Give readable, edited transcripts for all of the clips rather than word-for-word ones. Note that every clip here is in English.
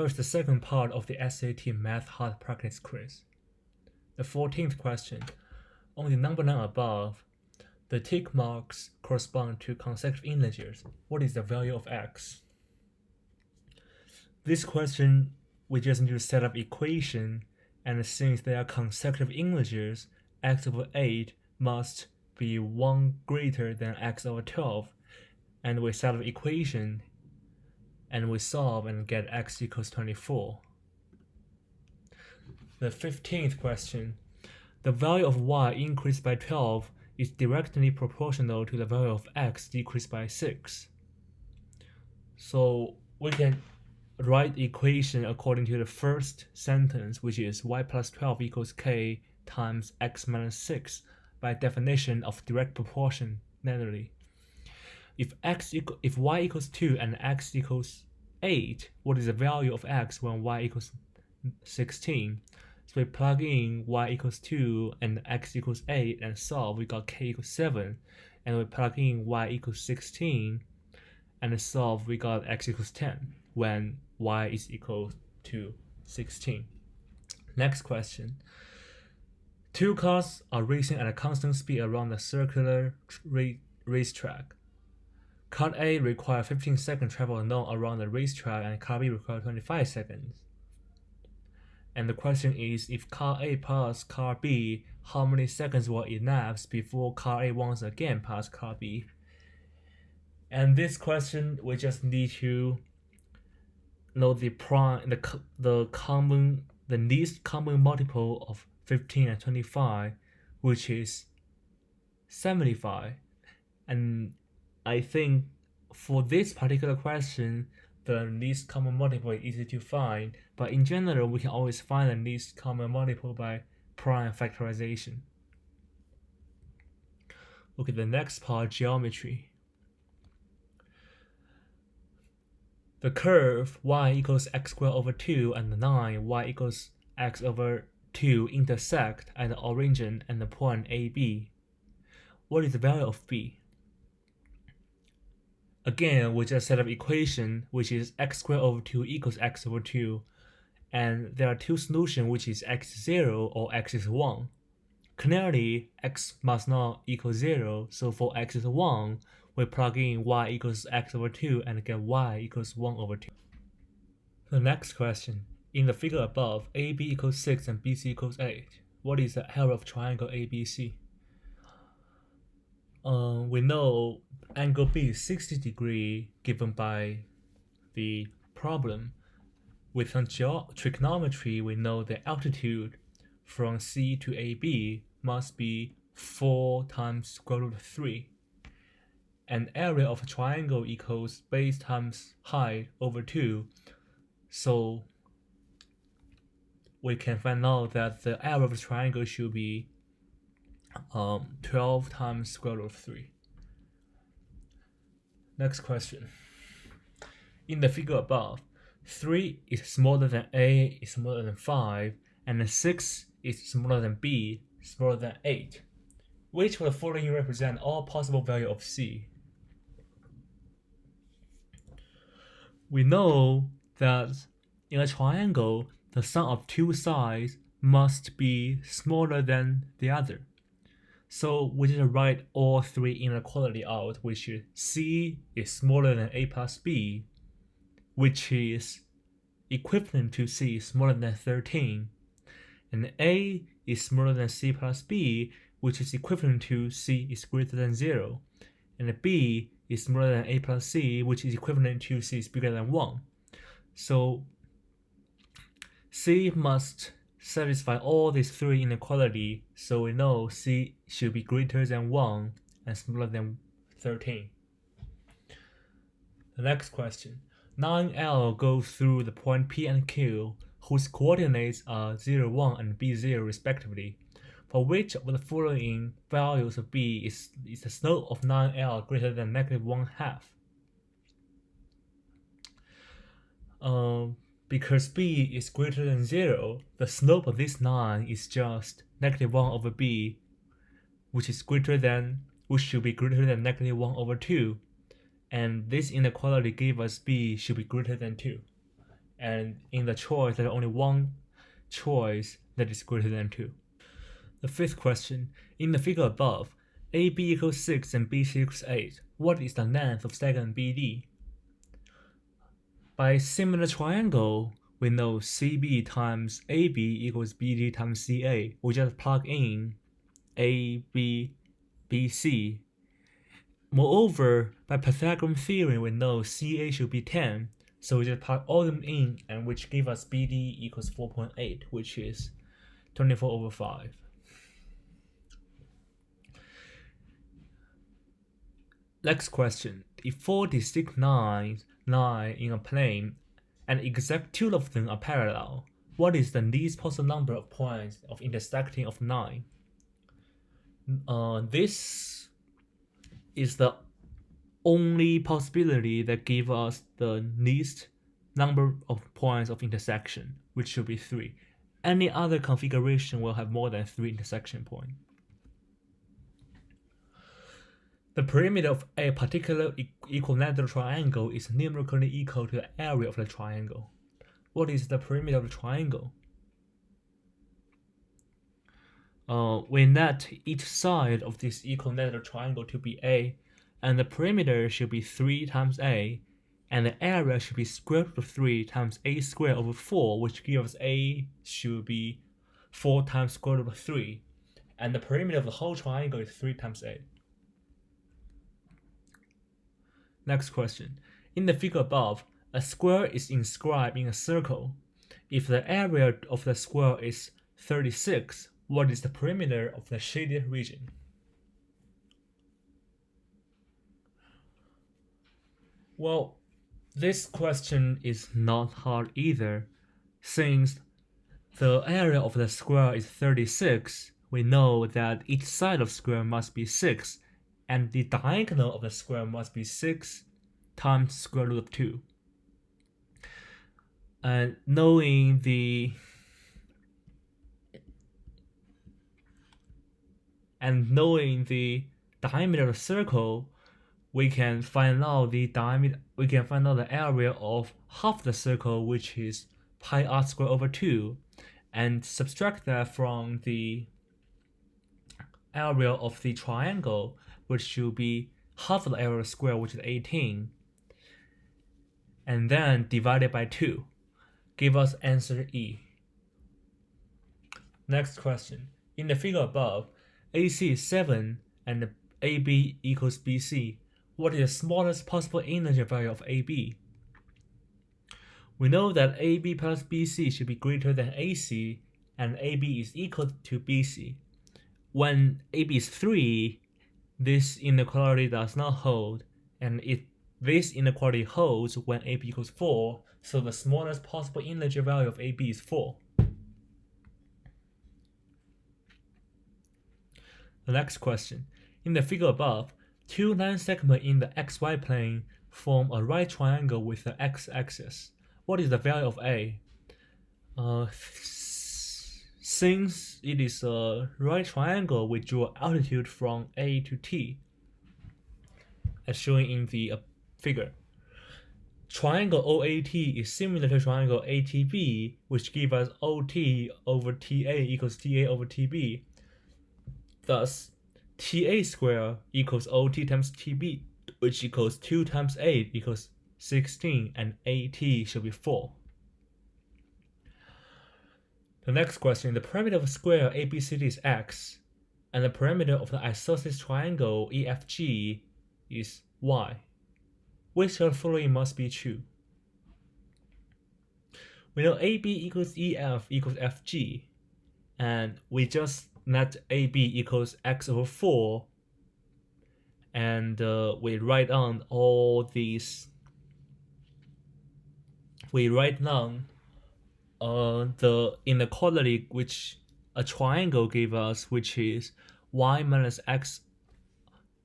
Here's the second part of the SAT Math Hard Practice quiz. The 14th question. On the number line above, the tick marks correspond to consecutive integers. What is the value of x? This question, we just need to set up equation, and since they are consecutive integers, x over 8 must be 1 greater than x over 12, and we set up equation, and we solve and get x equals 24. The 15th question. The value of y increased by 12 is directly proportional to the value of x decreased by 6. So we can write the equation according to the first sentence, which is y plus 12 equals k times x minus 6 by definition of direct proportionality. If y equals 2 and x equals 8, what is the value of x when y equals 16? So we plug in y equals 2 and x equals 8 and solve, we got k equals 7. And we plug in y equals 16 and solve, we got x equals 10 when y is equal to 16. Next question. Two cars are racing at a constant speed around a circular racetrack. Car A requires 15 seconds travel alone around the racetrack, and car B requires 25 seconds. And the question is, if car A passes car B, how many seconds will elapse before car A once again passes car B? And this question, we just need to know the least common multiple of 15 and 25, which is 75. And I think for this particular question, the least common multiple is easy to find, but in general, we can always find the least common multiple by prime factorization. Okay, the next part, geometry. The curve y equals x squared over 2 and the line y equals x over 2 intersect at the origin and the point AB. What is the value of b? Again, we just set up equation, which is x squared over 2 equals x over 2. And there are two solutions, which is x is 0 or x is 1. Clearly, x must not equal 0, so for x is 1, we plug in y equals x over 2 and get y equals 1 over 2. The next question. In the figure above, AB equals 6 and BC equals 8. What is the area of triangle ABC? We know angle B is 60 degrees given by the problem. With some trigonometry, we know the altitude from C to AB must be 4 times square root of 3. And area of a triangle equals base times height over 2. So we can find out that the area of a triangle should be 12 times square root of 3. Next question. In the figure above, 3 is smaller than A is smaller than 5, and 6 is smaller than B, smaller than 8. Which of the following represent all possible values of C? We know that in a triangle, the sum of two sides must be smaller than the other. So we just write all three inequality out, which is C is smaller than A plus B, which is equivalent to C smaller than 13. And A is smaller than C plus B, which is equivalent to C is greater than 0. And B is smaller than A plus C, which is equivalent to C is bigger than 1. So C must satisfy all these three inequality, so we know C should be greater than 1 and smaller than 13. The next question. 9L goes through the point P and Q, whose coordinates are 0, 1 and B0 respectively. For which of the following values of B is the slope of 9L greater than -1/2? Because B is greater than 0, the slope of this line is just -1 over B, which should be greater than -1 over 2. And this inequality gave us B should be greater than 2. and in the choice there's only one choice that is greater than 2. The fifth question, in the figure above, AB equals 6 and BC equals 8. What is the length of second BD? By similar triangle, we know CB times AB equals BD times CA. We just plug in AB, BC. Moreover, by Pythagorean theorem, we know CA should be 10. So we just plug all them in, and which give us BD equals 4.8, which is 24/5. Next question. If 4 distinct lines lie in a plane and exact two of them are parallel, what is the least possible number of points of intersecting of 9? This is the only possibility that gives us the least number of points of intersection, which should be 3. Any other configuration will have more than 3 intersection points. The perimeter of a particular equilateral triangle is numerically equal to the area of the triangle. What is the perimeter of the triangle? We let each side of this equilateral triangle to be A, and the perimeter should be 3 times A, and the area should be square root of 3 times A squared over 4, which gives A should be 4 times square root of 3, and the perimeter of the whole triangle is 3 times A. Next question. In the figure above, a square is inscribed in a circle. If the area of the square is 36, what is the perimeter of the shaded region? Well, this question is not hard either. Since the area of the square is 36, we know that each side of square must be 6, and the diagonal of the square must be 6 times square root of 2. And knowing the diameter of the circle, we can find out the area of half the circle, which is pi r squared over 2, and subtract that from the area of the triangle, which should be half of the area of the square, which is 18, and then divided by 2. Give us answer E. Next question. In the figure above, AC is 7 and AB equals BC. What is the smallest possible integer value of AB? We know that AB plus BC should be greater than AC, and AB is equal to BC. When AB is 3, this inequality does not hold, and this inequality holds when AB equals 4, so the smallest possible integer value of AB is 4. The next question. In the figure above, two line segments in the xy plane form a right triangle with the x-axis. What is the value of A? Since it is a right triangle, we draw altitude from A to T, as shown in the figure. Triangle OAT is similar to triangle ATB, which gives us OT over TA equals TA over TB. Thus, TA squared equals OT times TB, which equals 2 times 8 equals 16, and AT should be 4. The next question, the perimeter of a square ABCD is x, and the perimeter of the isosceles triangle EFG is y. Which of the following must be true? We know AB equals EF equals FG, and we just let AB equals x over 4, and we write down all these. We write down the inequality which a triangle gave us, which is y minus x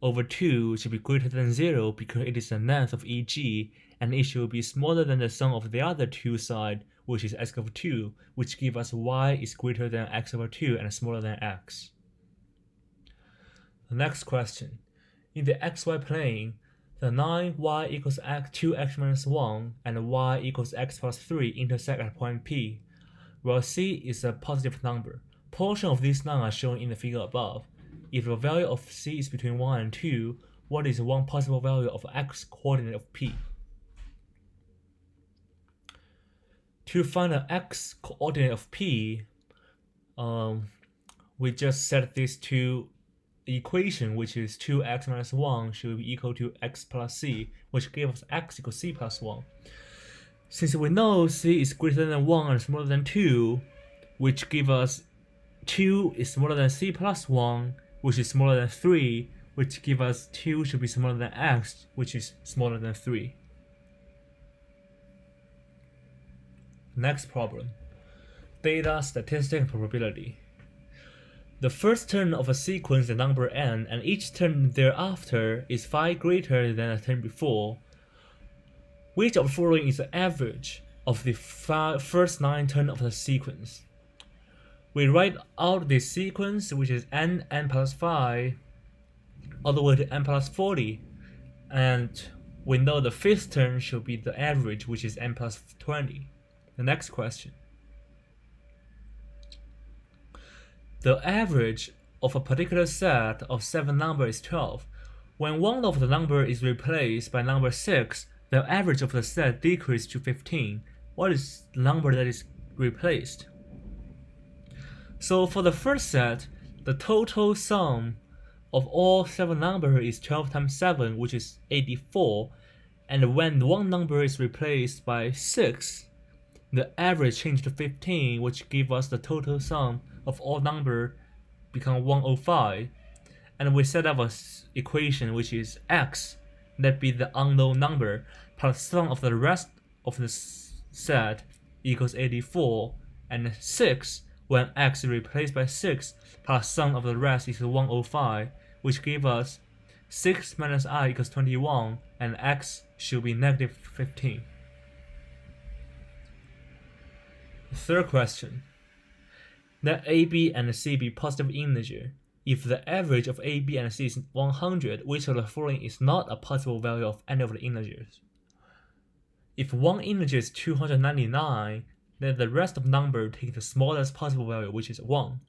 over 2 should be greater than 0 because it is the length of EG, and it should be smaller than the sum of the other two sides, which is x over 2, which gives us y is greater than x over 2 and smaller than x. The next question. In the xy plane, The 9 y equals 2x minus 1 and y equals x plus 3 intersect at point P, where C is a positive number. Portions of these 9 are shown in the figure above. If the value of C is between 1 and 2, what is one possible value of x coordinate of P? To find the x coordinate of P, we just set these two equation, which is 2x minus 1 should be equal to x plus c, which gives us x equals c plus 1. Since we know c is greater than 1 and smaller than 2, which gives us 2 is smaller than c plus 1, which is smaller than 3, which gives us 2 should be smaller than x, which is smaller than 3. Next problem. Data, statistic, and probability. The first term of a sequence is the number n, and each term thereafter is phi greater than the term before. Which of the following is the average of the first 9 terms of the sequence? We write out the sequence, which is n plus phi, all the way to n plus 40, and we know the fifth term should be the average, which is n plus 20. The next question. The average of a particular set of 7 numbers is 12. When one of the number is replaced by number 6, the average of the set decreases to 15. What is the number that is replaced? So for the first set, the total sum of all 7 numbers is 12 times 7, which is 84. And when one number is replaced by 6, the average changes to 15, which gives us the total sum of all numbers become 105, and we set up an equation which is x, that be the unknown number, plus sum of the rest of the set equals 84, and 6, when x is replaced by 6, plus sum of the rest is 105, which gives us 6 minus I equals 21, and x should be negative 15. Third question. Let a, b, and c be positive integer. If the average of a, b, and c is 100, which of the following is not a possible value of any of the integers? If one integer is 299, then the rest of number take the smallest possible value, which is 1.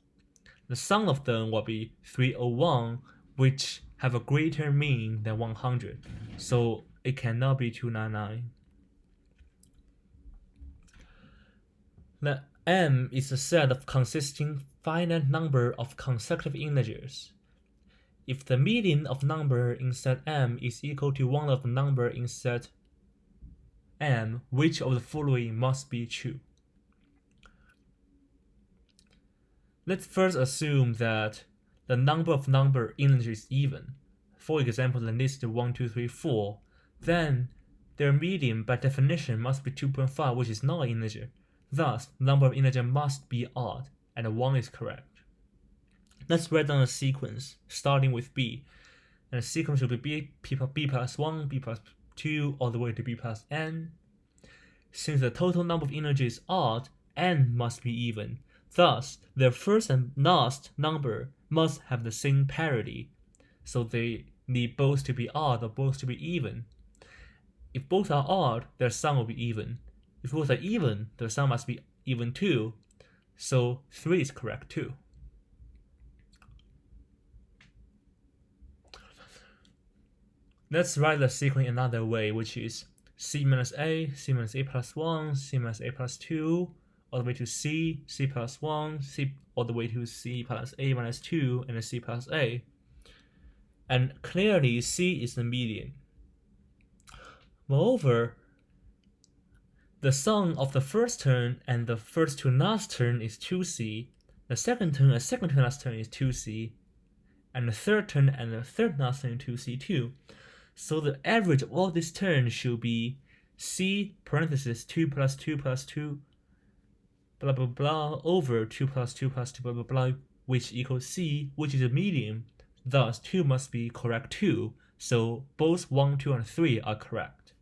The sum of them will be 301, which have a greater mean than 100, so it cannot be 299. Let M is a set of consisting finite number of consecutive integers. If the median of number in set M is equal to one of the number in set M, which of the following must be true? Let's first assume that the number of integers is even. For example, the list 1, 2, 3, 4. Then their median by definition must be 2.5, which is not an integer. Thus, the number of integers must be odd, and 1 is correct. Let's write down a sequence, starting with b. And the sequence should be b plus 1, b plus 2, all the way to b plus n. Since the total number of integers is odd, n must be even. Thus, their first and last number must have the same parity. So they need both to be odd or both to be even. If both are odd, their sum will be even. If both are even, the sum must be even too, so 3 is correct too. Let's write the sequence another way, which is c minus a plus 1, c minus a plus 2, all the way to c plus 1, c all the way to c plus a minus 2, and c plus a. And clearly c is the median. Moreover, the sum of the first term and the first to last term is 2c, the second term and second to last term is 2c, and the third term and the third last term is 2c too. So the average of all these terms should be c parenthesis 2 plus 2 plus 2 blah blah blah over 2 plus 2 plus 2 blah blah blah, which equals c, which is a median. Thus 2 must be correct too, so both 1, 2, and 3 are correct.